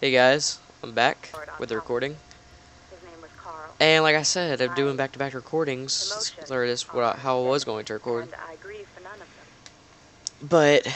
Hey guys, I'm back with the recording. And like I said, I'm doing back-to-back recordings. Or this how I was going to record. But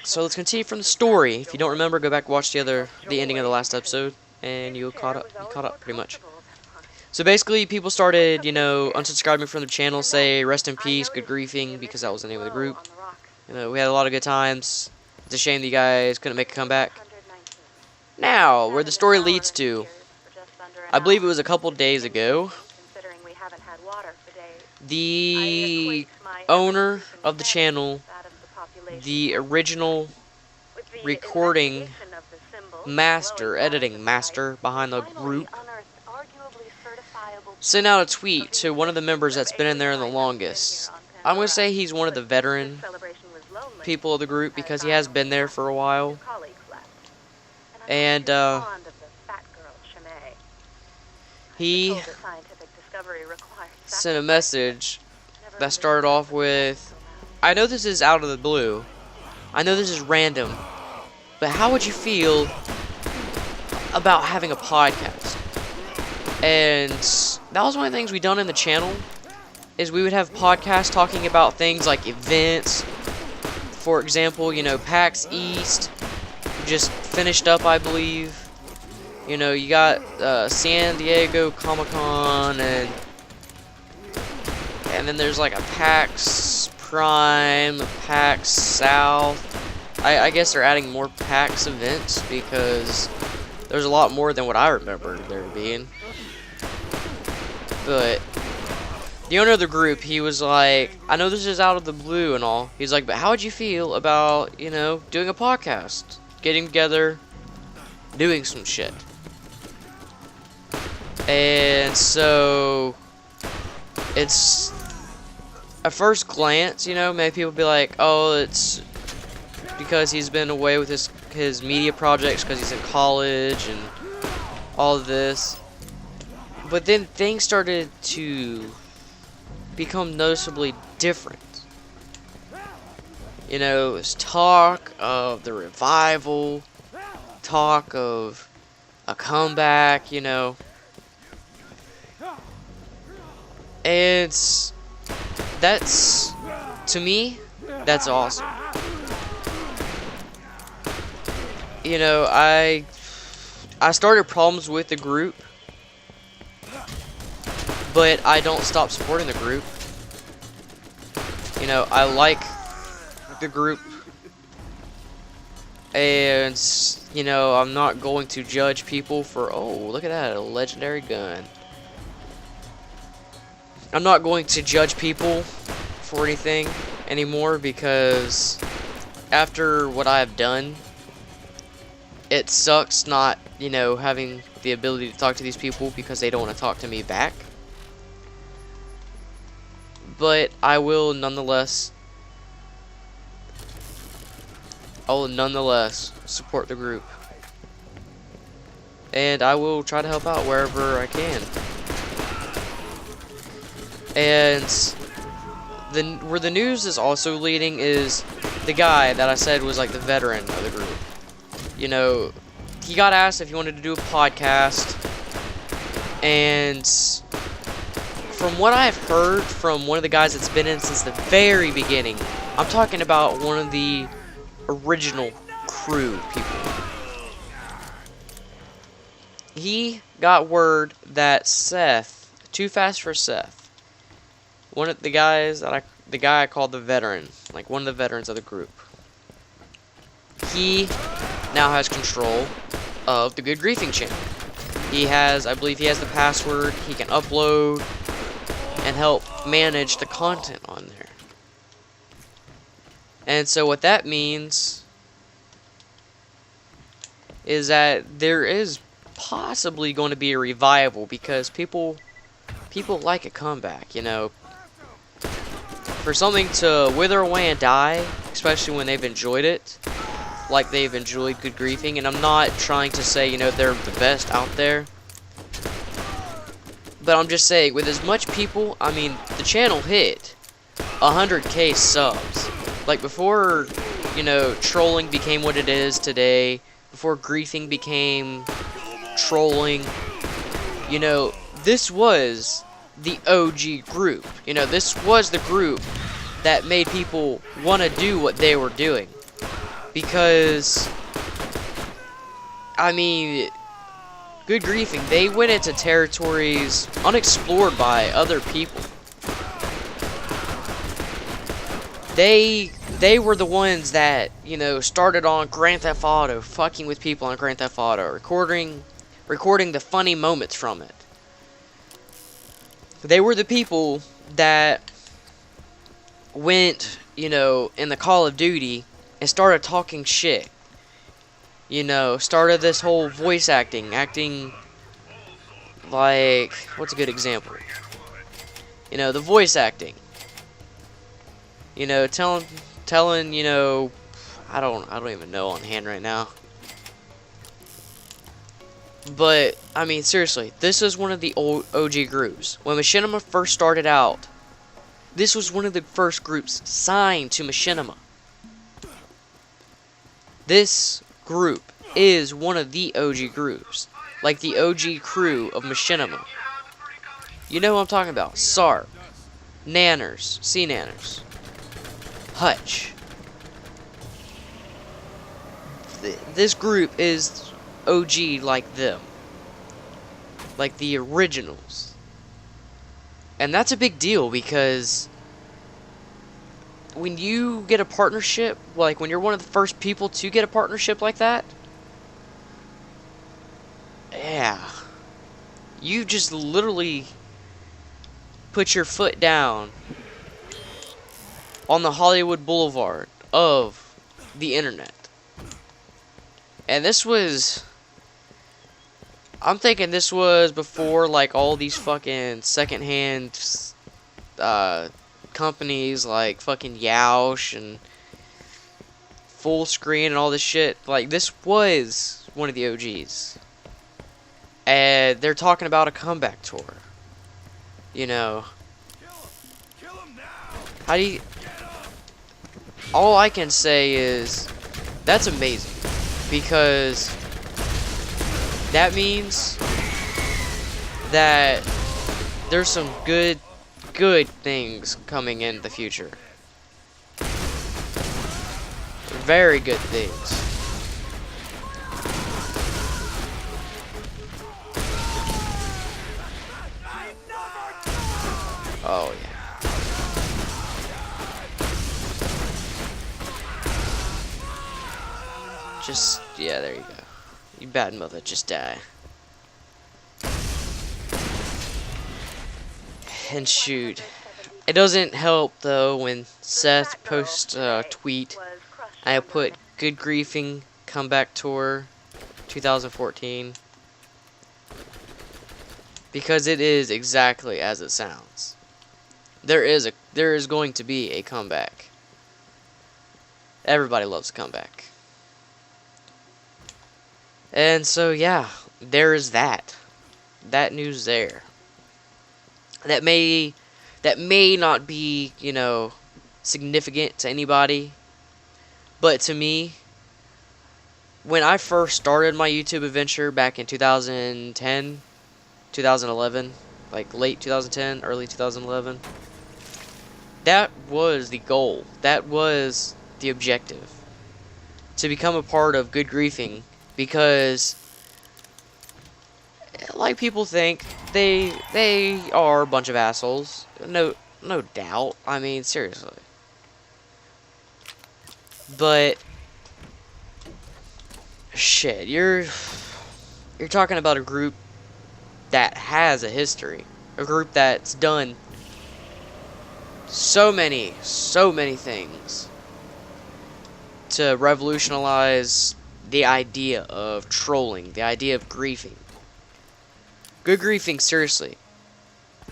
so let's continue from the story. If you don't remember, go back and watch the ending of the last episode, and you caught up pretty much. So basically, people started, unsubscribing from the channel, say rest in peace, good griefing, because that was the name of the group. We had a lot of good times. It's a shame that you guys couldn't make a comeback. Now, where the story leads to, I believe it was a couple days ago, the owner of the channel, the original recording master, editing master behind the group, sent out a tweet to one of the members that's been in there the longest. I'm going to say he's one of the veteran people of the group because he has been there for a while. And he sent a message that started off with, I know this is out of the blue, I know this is random, but how would you feel about having a podcast? And that was one of the things we done in the channel, is we would have podcasts talking about things like events. For example, PAX East just finished up, I believe. You got San Diego Comic-Con, and then there's like a PAX Prime, a PAX South. I guess they're adding more PAX events because there's a lot more than what I remember there being. But the owner of the group, he was like, I know this is out of the blue and all. He's like, but how would you feel about, doing a podcast? Getting together, doing some shit. And so, it's, at first glance, many people be like, oh, it's because he's been away with his media projects because he's in college and all of this. But then things started to become noticeably different. It was talk of the revival, talk of a comeback, And that's, to me, that's awesome. I started problems with the group, but I don't stop supporting the group. I like the group, and I'm not going to judge people for, oh, look at that, a legendary gun. I'm not going to judge people for anything anymore, because after what I have done, it sucks not, having the ability to talk to these people because they don't want to talk to me back. But I will nonetheless support the group. And I will try to help out wherever I can. And where the news is also leading is the guy that I said was like the veteran of the group. He got asked if he wanted to do a podcast, and from what I've heard from one of the guys that's been in since the very beginning, I'm talking about one of the original crew people. He got word that Seth, Too Fast for Seth, one of the guys the guy I called the veteran, like one of the veterans of the group, he now has control of the Good Griefing channel. I believe he has the password, he can upload and help manage the content on there. And so what that means is that there is possibly going to be a revival, because people like a comeback, For something to wither away and die, especially when they've enjoyed it, like they've enjoyed Good Griefing, and I'm not trying to say, they're the best out there, but I'm just saying, with as much people, the channel hit 100k subs. Like, before, trolling became what it is today, before griefing became trolling, you know, this was the OG group. You know, this was the group that made people want to do what they were doing. Because, I mean, good griefing, they went into territories unexplored by other people. They were the ones that, you know, started on Grand Theft Auto, fucking with people on Grand Theft Auto, recording the funny moments from it. They were the people that went, you know, in the Call of Duty and started talking shit. You know, started this whole voice acting like, what's a good example? You know, the voice acting. You know, telling, you know, I don't even know on hand right now. But, I mean, seriously, this is one of the old OG groups. When Machinima first started out, this was one of the first groups signed to Machinima. This group is one of the OG groups. Like the OG crew of Machinima. You know what I'm talking about. Sarp, Nanners, Sea Nanners, Hutch. This group is OG like them. Like the originals. And that's a big deal because when you get a partnership, like when you're one of the first people to get a partnership like that, yeah, you just literally put your foot down on the Hollywood Boulevard of the internet. And this was, I'm thinking this was before like all these fucking secondhand companies like fucking Yoush and Full Screen and all this shit. Like, this was one of the OGs. And they're talking about a comeback tour. You know. How do you... All I can say is, that's amazing. Because that means that there's some good things coming in the future. Very good things. Oh, yeah. Just, yeah, there you go. You bad mother, just die. And shoot. It doesn't help, though, when Seth posts a tweet. I put Good Griefing Comeback Tour 2014. Because it is exactly as it sounds. There is going to be a comeback. Everybody loves a comeback. And so, yeah, there is that. That news there. That may not be, you know, significant to anybody. But to me, when I first started my YouTube adventure back in 2010, 2011, like late 2010, early 2011, that was the goal. That was the objective. To become a part of Good Griefing, because like people think, they are a bunch of assholes. No doubt. I mean, seriously. But shit, you're talking about a group that has a history, a group that's done so many things to revolutionize the idea of trolling, the idea of griefing. Good Griefing, seriously,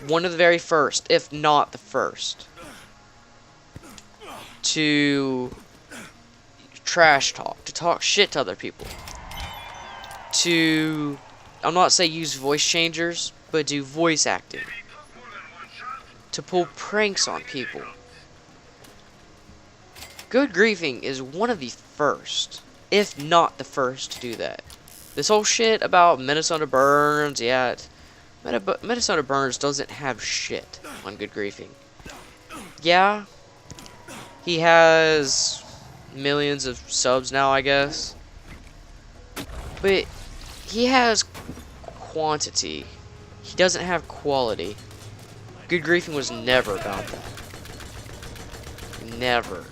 one of the very first, if not the first, to trash talk, to talk shit to other people, to, I'm not saying use voice changers, but do voice acting, to pull pranks on people. Good Griefing is one of the first. if not the first to do that. This whole shit about Minnesota Burns, yeah, Minnesota Burns doesn't have shit on Good Griefing. Yeah, he has millions of subs now, I guess. But he has quantity. He doesn't have quality. Good Griefing was never about that. Never.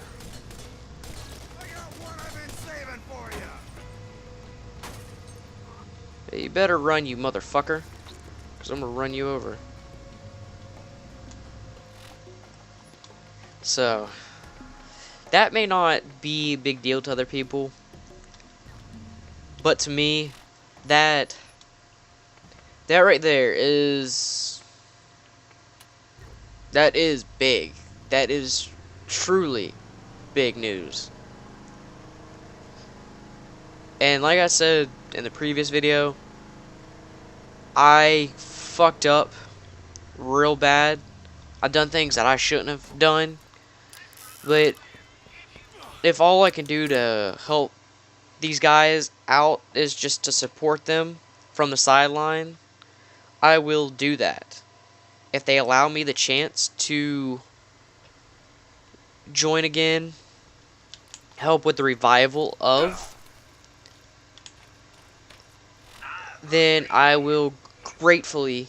Hey, you better run, you motherfucker. Because I'm going to run you over. So, that may not be a big deal to other people. But to me, that right there is... that is big. That is truly big news. And like I said in the previous video, I fucked up real bad. I've done things that I shouldn't have done. But if all I can do to help these guys out is just to support them from the sideline, I will do that. If they allow me the chance to join again, help with the revival of, then I will gratefully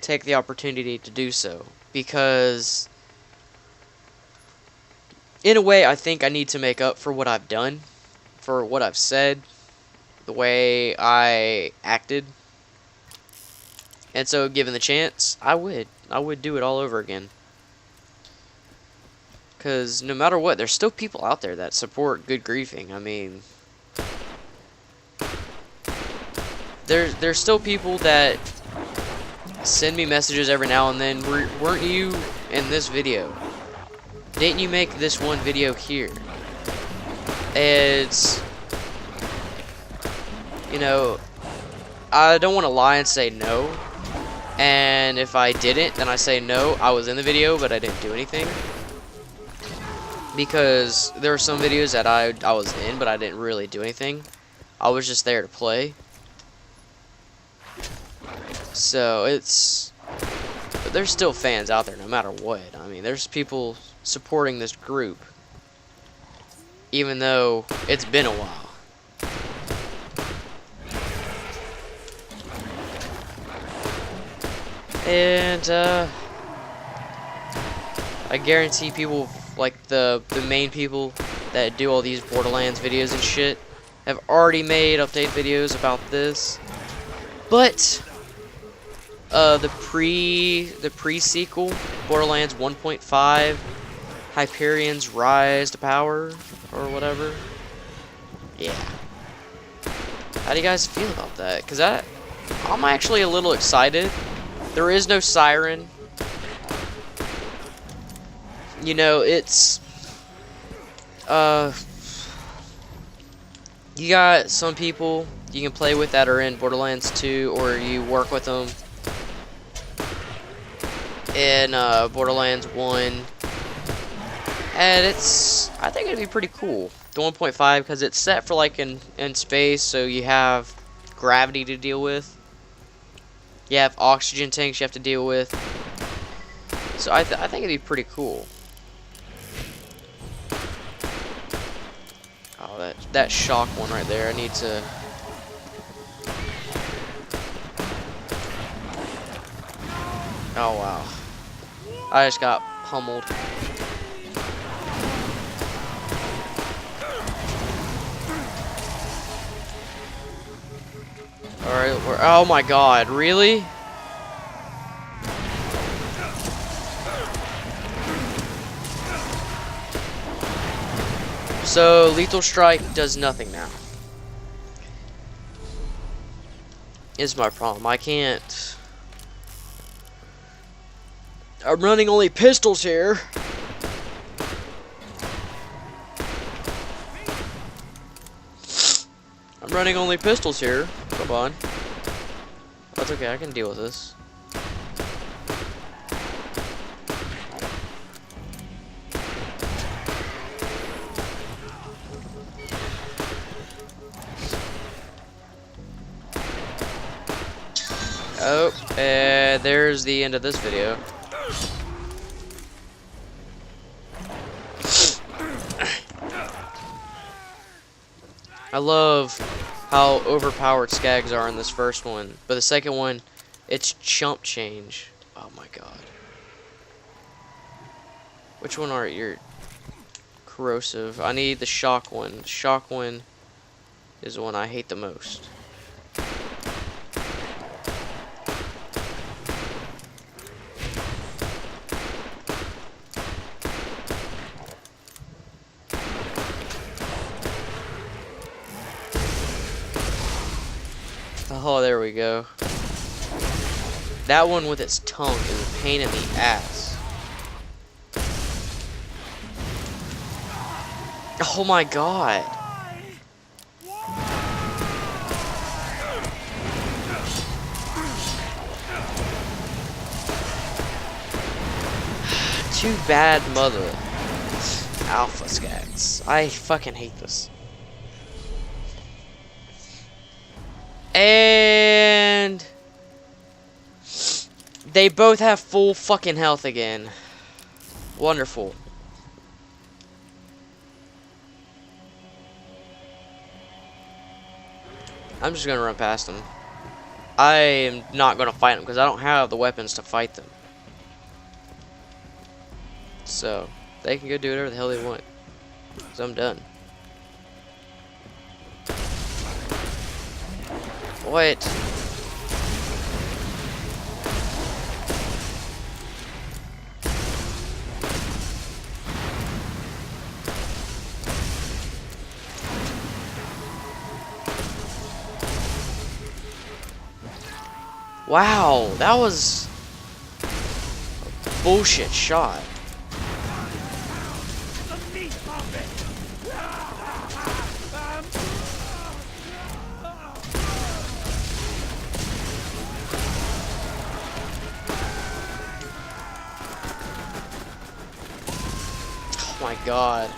take the opportunity to do so. Because, in a way, I think I need to make up for what I've done, for what I've said, the way I acted. And so, given the chance, I would do it all over again. Because no matter what, there's still people out there that support Good Griefing. I mean, there's still people that send me messages every now and then. Weren't you in this video? Didn't you make this one video here? It's, you know, I don't want to lie and say no. And if I didn't, then I say no, I was in the video, but I didn't do anything. Because there are some videos that I was in, but I didn't really do anything. I was just there to play. So it's, but there's still fans out there no matter what. I mean, there's people supporting this group, even though it's been a while. And I guarantee people, like the main people that do all these Borderlands videos and shit, have already made update videos about this. But the pre-sequel, Borderlands 1.5, Hyperion's Rise to Power, or whatever. Yeah. How do you guys feel about that? Because I'm actually a little excited. There is no siren. You know, it's you got some people you can play with that are in Borderlands 2, or you work with them in Borderlands 1, and I think it'd be pretty cool, the 1.5, because it's set for like in space, so you have gravity to deal with, you have oxygen tanks you have to deal with, so I think it'd be pretty cool. Oh, that shock one right there, I need to... Oh wow. I just got pummeled. Alright, oh my god, really? So, Lethal Strike does nothing now. Is my problem. I can't... I'm running only pistols here. I'm running only pistols here. Come on. That's okay, I can deal with this. Oh, and there's the end of this video. I love how overpowered skags are in this first one, but the second one, it's chump change. Oh my god. Which one are your corrosive? I need the shock one. The shock one is the one I hate the most. Oh, there we go. That one with its tongue is a pain in the ass. Oh my god. Too bad, mother. Alpha scats. I fucking hate this. And they both have full fucking health again. Wonderful. I'm just gonna run past them. I am not gonna fight them because I don't have the weapons to fight them. So they can go do whatever the hell they want. So I'm done. What? Wow, that was a bullshit shot. Oh my god.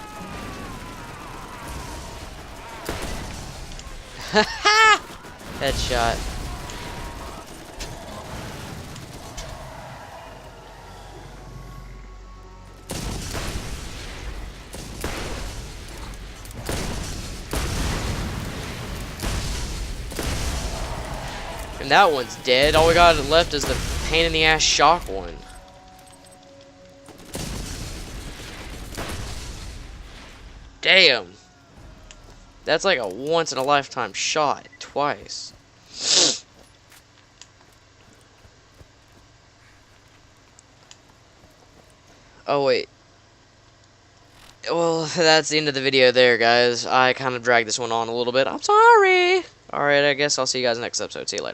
Headshot. And that one's dead. All we got left is the pain in the ass shock one. Damn. That's like a once in a lifetime shot twice. Oh wait. Well, that's the end of the video there, guys. I kind of dragged this one on a little bit. I'm sorry. Alright, I guess I'll see you guys next episode. See you later.